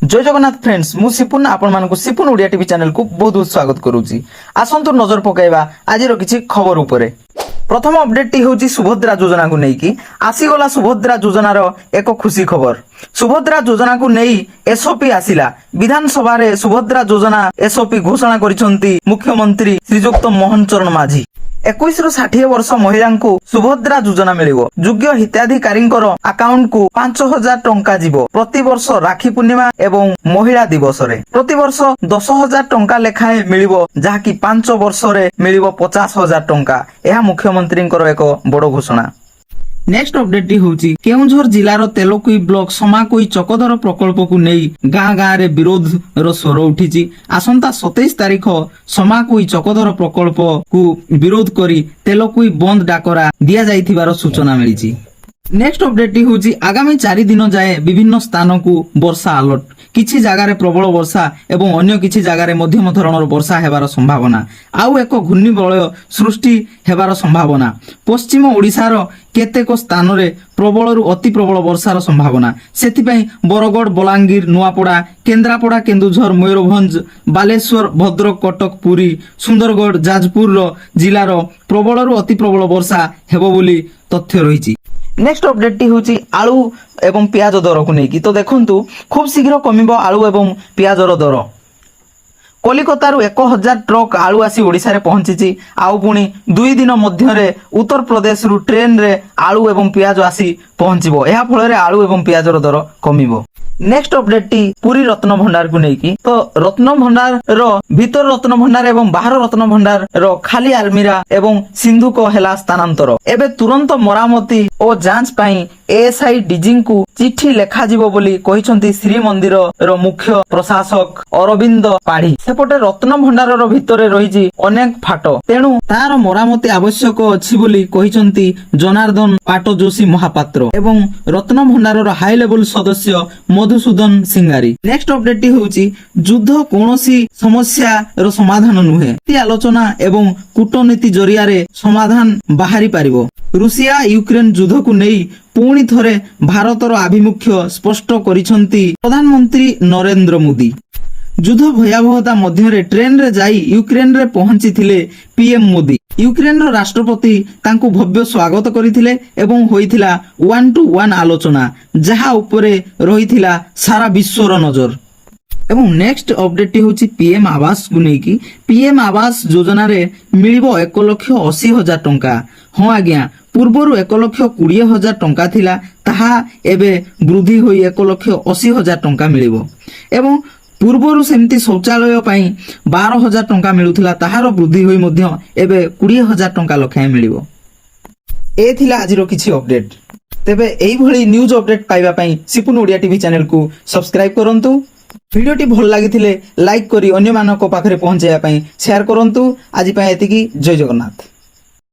जय जगन्नाथ फ्रेंड्स मु सिपुन आपण मानकु सिपुन ओडिया टीवी चैनल को बहुत बहुत स्वागत करूची। आसंतु नजर पकाइबा आज किछि खबर उपरे। प्रथम अपडेट टी होची सुभद्रा योजना को नेकी आसीगला सुभद्रा योजनार एक खुशी खबर। सुभद्रा योजना को नेई एसओपी आसिला। विधानसभा रे सुभद्रा योजना एसओपी घोषणा करिसंती मुख्यमंत्री श्रीजुक्त मोहन चरण माझी। 21 रु 60 वर्ष महिला को सुभद्रा योजना मिलिबो। योग्य हिताधिकारी अकाउंट को 5000 टंका जीवो। प्रति वर्ष राखी पूर्णिमा एवं महिला दिवस रे प्रति वर्ष 10,000 टंका लेखाए मिलिबो, जहाँकि 5 वर्ष रे मिलिबो 50,000 टंका। यह मुख्यमंत्री एक बड़ घोषणा। नेक्स्ट अपडेट टी होची केउंझर जिलार तेलकोई ब्लॉक समाकोई चकधर प्रकल्प को नहीं गाँ गाँ रे विरोध रो स्वर उठिची। आसंता 27 तारीख समाकोई चकधर प्रकल्प को विरोध करी तेलकोई बंद डाकरा दिया जाइथिबार सूचना मिलिची। नेक्स्ट अपडेट टी होची आगामी 4 दिन जाए विभिन्न स्थान को वर्षा अलर्ट। किछि जगार प्रबल वर्षा एवं अन्य किछि जगार मध्यम धरणर वर्षा हेबार संभावना। आउ एक घूर्णिबलय सृष्टि हेबार संभावना। पश्चिम ओडिशार केतेक स्थान रे प्रबल रु अति प्रबल वर्षार संभावना। सेथिपई बरगड़, बलांगीर, नुआपड़ा, केन्द्रापड़ा, केन्दुझर, मयूरभंज, बालेश्वर, भद्रक, कटक, पुरी, सुंदरगढ़, जाजपुर जिलार प्रबल रु अति प्रबल वर्षा हेबो बोली तथ्य रहिछि। नेक्स्ट अपडेट टी होची आलू एवं प्याज दर को नेकी। तो देखंतु खूब शीघ्र कमिबो आलू एवं प्याजर दर। कलिकतारू 1000 ट्रक आलू आसी ओडिसा रे पहुंची। आउ पुणी 2 दिन मध्य उत्तर प्रदेश रु ट्रेन रे आलू एवं प्याज आसी पहुंचीबो। एहा फल रे आलू एवं प्याजर दर कमिबो। नेक्स्ट अपडेट टी पुरी रत्न भंडार को नेकी। तो रत्न भंडार रो भीतर रत्न भंडार एवं बाहर रत्न भंडार रो खाली आलमीरा एवं सिंधुक हेला स्थानांतर। एबे तुरंत मरामती और जांच पाई एएसआई डीजी को चिठी लेखा जीवो बोली कहिसंती श्रीमंदिर रो मुख्य प्रशासक अरविंद पाढ़ी। सेपटे रत्न भंडार रो भितरे रहिछि अनेक फाट, तेणु तार मरामती आवश्यक अछि बोली कहिसंती जनार्दन पाट जोशी महापात्र एवं रत्न भंडार रो हाई लेवल सदस्य मधुसूदन सिंगारी। नेक्स्ट अपडेट टी होची युद्ध कोनोसी समस्या रो समाधान नुहे। आलोचना एवं कूटनीति जरिया रे समाधान बाहरी पारिबो। रूसिया यूक्रेन युद्ध को नहीं पुणी थरे भारतर आभिमुख्य स्पष्ट करिसंती प्रधानमंत्री नरेंद्र मोदी। युद्ध भयावहता मध्य ट्रेन रे जाई यूक्रेन रे पहुंची थिले पीएम मोदी। यूक्रेन रो राष्ट्रपति तांको भव्य स्वागत करिथिले एवं होइथिला 1-to-1 आलोचना, जहा उपरे रहिथिला सारा विश्वर नजर। एवं नेक्स्ट अपडेट होची पीएम आवास को नेकी। पीएम आवास योजना रे मिलिबो 1,80,000 टंका। हाँ आज्ञा, पूर्वरु 1,20,000 टंका थिला, ताहा एबे वृद्धि होई 1,80,000 टंका मिलिबो। एवं पूर्वरु सेमती शौचालय पाई 12,000 टंका मिलुथिला, ताहार वृद्धि होई मध्य एबे 20,000 टंका लखाए मिलिबो। ए थिला आजिरो किछि अपडेट। तेबे एई भली न्यूज अपडेट पाइबा पई सिपुन ओडिया टीवी चैनल को सब्सक्राइब करंतु। भिडियोटी भल लागिथिले लाइक करी अन्य मानक पाखरे पहुंचाया पई शेयर करंतु। आज पई एतिकी। जय जगन्नाथ।